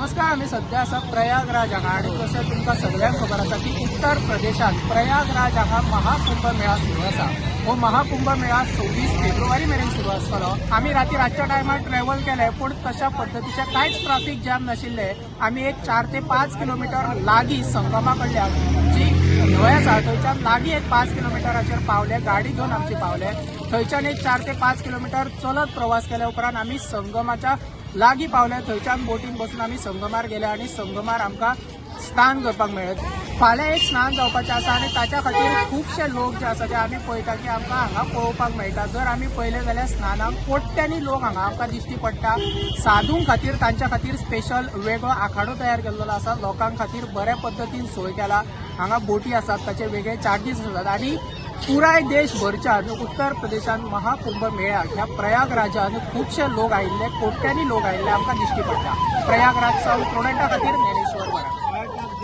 नमस्कार, आम्ही सध्या असा प्रयागराज हांगा आणि जशें तुमकां सगळ्यांक खबर आसा की उत्तर प्रदेशात प्रयागराज हांगा महाकुंभ मेळा सुरू आसा। हो महाकुंभ मेळा 26 फेब्रुवारी मेरेन सुरू आसतलो। आम्ही रातच्या टायमार ट्रॅव्हल केले, पण तशा पद्धतीचे कांयच ट्रॅफिक जॅम नाशिल्ले। आम्ही एक 4 ते 5 किलोमीटर लागीं संगमा कडल्यान जी न्हंय आसा थंयच्यान लागीं एक 5 किलोमिटराचेर पावले, गाडी घेवन आमची पावले। थंयच्यान एक 4 ते 5 किलोमीटर चलत प्रवास केल्या उपरांत आम्ही संगमाच्या लागीं पावले। थंयच्यान बोटीन बसून आम्ही संगमार गेले आणि संगमार आमकां स्नान करपाक मेळत। फाल्यां एक स्नान जावपाचें आसा आणि ताच्या खातीर खुबशे लोक जे आसा ते आमी पळयता की आमकां हांगा पळोवपाक मेळटा। जर आमी पळयलें जाल्यार स्नानाक कोट्यांनी लोक हांगा आमकां दिश्टी पडटा। साधूंक खातीर तांच्या खातीर स्पेशल वेगळो आखाडो तयार केल्लो आसा। लोकांक खातीर बऱ्या पद्दतीन सोय केला। हांगा बोटी आसात, ताचे वेगळे चार्जीस आसात आणि पुराय देशभरच्यान उत्तर प्रदेशान महाकुंभ मेळ्याक ह्या प्रयागराजान खुबशे लोक आयिल्ले, कोट्यांनी लोक आयिल्ले आमकां दिश्टी पडटा। प्रयागराज सावन प्रोडेंटा खातीर ज्ञानेश्वर।